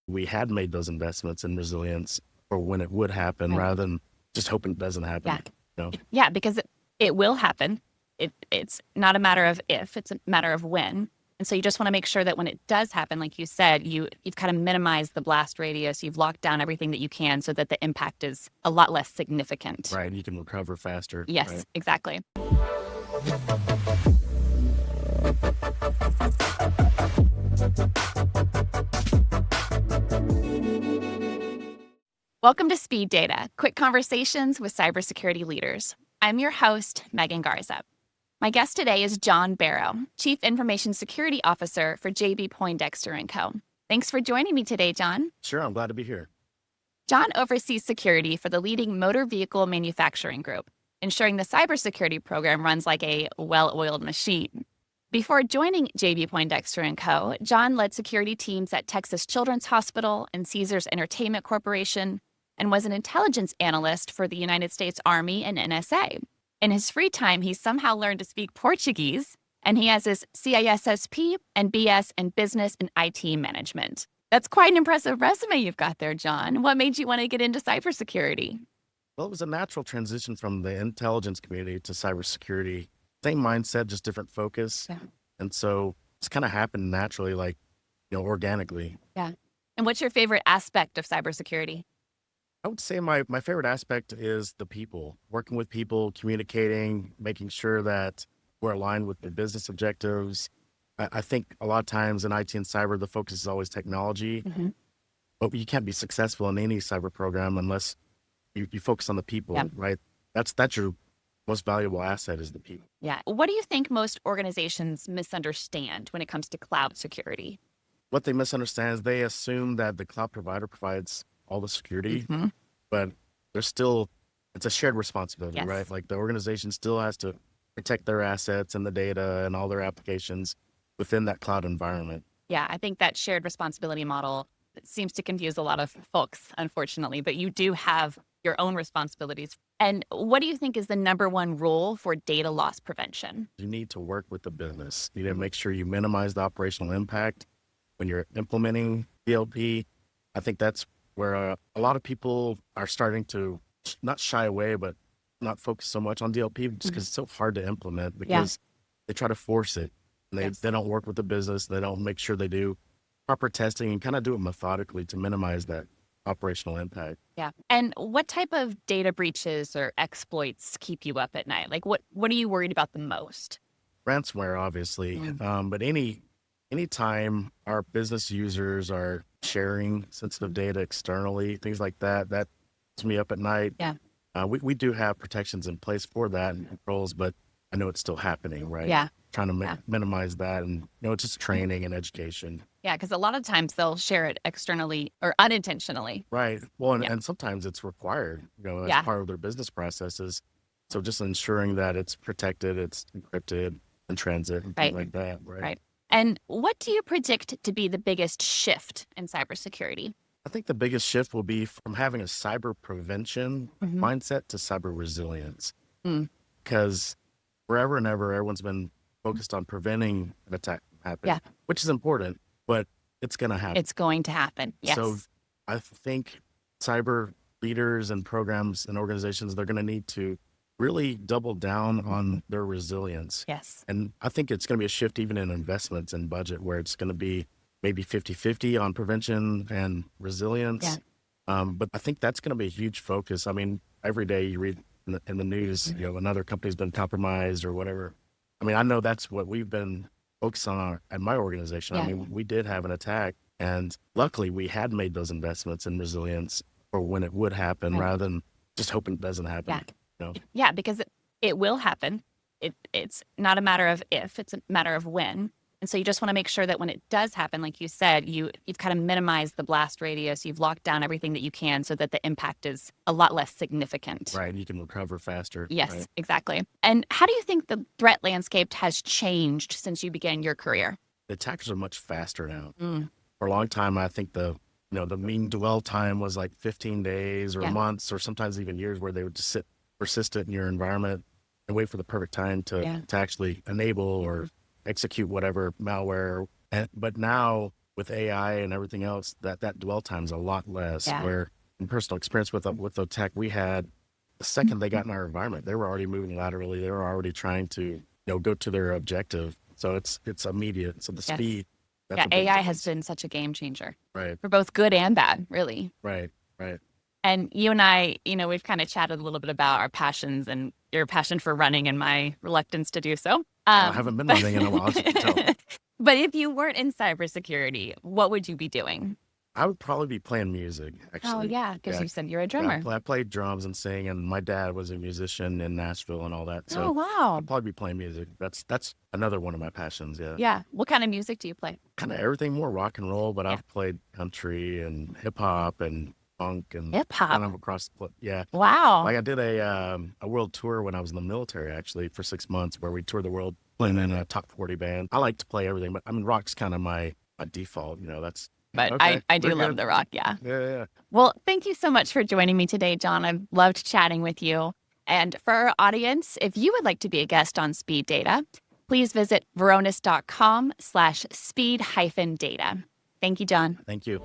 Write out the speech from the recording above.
we had made those investments in resilience for when it would happen Right. rather than just hoping it doesn't Yeah. happen. You know? Yeah, because it will happen. It's not a matter of if, it's a matter of when. And so you just want to make sure that when it does happen, like you said, you've kind of minimized the blast radius, you've locked down everything that you can so that the impact is a lot less significant. Right. You can recover faster. Yes, Right? exactly. Welcome to Speed Data, quick conversations with cybersecurity leaders. I'm your host, Megan Garza. My guest today is John Barrow, Chief Information Security Officer for JB Poindexter Co. Thanks for joining me today, John. Sure. I'm glad to be here. John oversees security for the leading motor vehicle manufacturing group, ensuring the cybersecurity program runs like a well-oiled machine. Before joining JB Poindexter Co., John led security teams at Texas Children's Hospital and Caesars Entertainment Corporation and was an intelligence analyst for the United States Army and NSA. In his free time, he somehow learned to speak Portuguese, and he has his CISSP and BS in Business and IT Management. That's quite an impressive resume you've got there, John. What made you want to get into cybersecurity? Well, it was a natural transition from the intelligence community to cybersecurity. Same mindset, just different focus. Yeah. And so it's kind of happened naturally, like, organically. Yeah. And what's your favorite aspect of cybersecurity? I would say my favorite aspect is the people, working with people, communicating, making sure that we're aligned with the business objectives. I think a lot of times in IT and cyber, the focus is always technology, Mm-hmm. but you can't be successful in any cyber program unless you focus on the people, Yeah. right? That's your most valuable asset is the people. Yeah. What do you think most organizations misunderstand when it comes to cloud security? What they misunderstand is they assume that the cloud provider provides all the security, Mm-hmm. but it's a shared responsibility, Yes. right? Like the organization still has to protect their assets and the data and all their applications within that cloud environment. Yeah, I think that shared responsibility model seems to confuse a lot of folks, unfortunately, but you do have your own responsibilities. And what do you think is the number one rule for data loss prevention? You need to work with the business. You need to make sure you minimize the operational impact when you're implementing DLP. I think that's where a lot of people are starting to not shy away, but not focus so much on DLP just because it's so hard to implement because they try to force it. And Yes. they don't work with the business. They don't make sure they do proper testing and kind of do it methodically to minimize that operational impact. Yeah. And what type of data breaches or exploits keep you up at night? Like what are you worried about the most? Ransomware, obviously, but anytime our business users are sharing sensitive data externally, things like that, that keeps me up at night. Yeah. We do have protections in place for that and controls, but I know it's still happening, right? Yeah. Trying to minimize that, and it's just training and education. Yeah, because a lot of times they'll share it externally or unintentionally. Right. Well, Yeah. and sometimes it's required, as Yeah. part of their business processes. So just ensuring that it's protected, it's encrypted, in transit, and things Right. like that, right? Right. And what do you predict to be the biggest shift in cybersecurity? I think the biggest shift will be from having a cyber prevention mindset to cyber resilience. Mm. Because forever and ever, everyone's been focused on preventing an attack from happening, Yeah. which is important, but it's going to happen. It's going to happen. Yes. So I think cyber leaders and programs and organizations, they're going to need to really double down on their resilience. Yes. And I think it's going to be a shift even in investments and budget where it's going to be maybe 50-50 on prevention and resilience. Yeah. But I think that's going to be a huge focus. I mean, every day you read in the news, another company's been compromised or whatever. I mean, I know that's what we've been focused on at my organization. Yeah. I mean, we did have an attack, and luckily we had made those investments in resilience for when it would happen Right. rather than just hoping it doesn't happen. Yeah. Yeah, because it will happen. It's not a matter of if, it's a matter of when. And so you just want to make sure that when it does happen, like you said, you've kind of minimized the blast radius, you've locked down everything that you can so that the impact is a lot less significant. Right. You can recover faster. Yes, Right? exactly. And how do you think the threat landscape has changed since you began your career? The attackers are much faster now. Mm. For a long time, I think the mean dwell time was like 15 days or Yeah. months or sometimes even years where they would just sit persistent in your environment and wait for the perfect time to actually enable or execute whatever malware. But now with AI and everything else, that dwell time's a lot less. Yeah. Where in personal experience with the tech we had, the second they got in our environment, they were already moving laterally. They were already trying to go to their objective. So it's immediate. So the Yes. speed. That's Yeah, a big AI has difference. been such a game changer Right. for both good and bad, really. Right. Right. And you and I, we've kind of chatted a little bit about our passions and your passion for running and my reluctance to do so. I haven't been running in a while, as you can tell. But if you weren't in cybersecurity, what would you be doing? I would probably be playing music, actually. Oh, yeah, because you said you're a Yeah, drummer. I played drums and sing, and my dad was a musician in Nashville and all that. Oh, So wow. I'd probably be playing music. That's another one of my passions. Yeah. Yeah. What kind of music do you play? Kind of everything, more rock and roll, but Yeah. I've played country and hip hop and funk and Hip hop. kind of across the yeah. Wow. Like I did a world tour when I was in the military, actually, for 6 months, where we toured the world playing in a top 40 band. I like to play everything, but I mean, rock's kind of my default. That's. But Okay, I do we're love good. the rock, yeah. Yeah. Well, thank you so much for joining me today, John. I've loved chatting with you. And for our audience, if you would like to be a guest on Speed Data, please visit varonis.com/speed-data. Thank you, John. Thank you.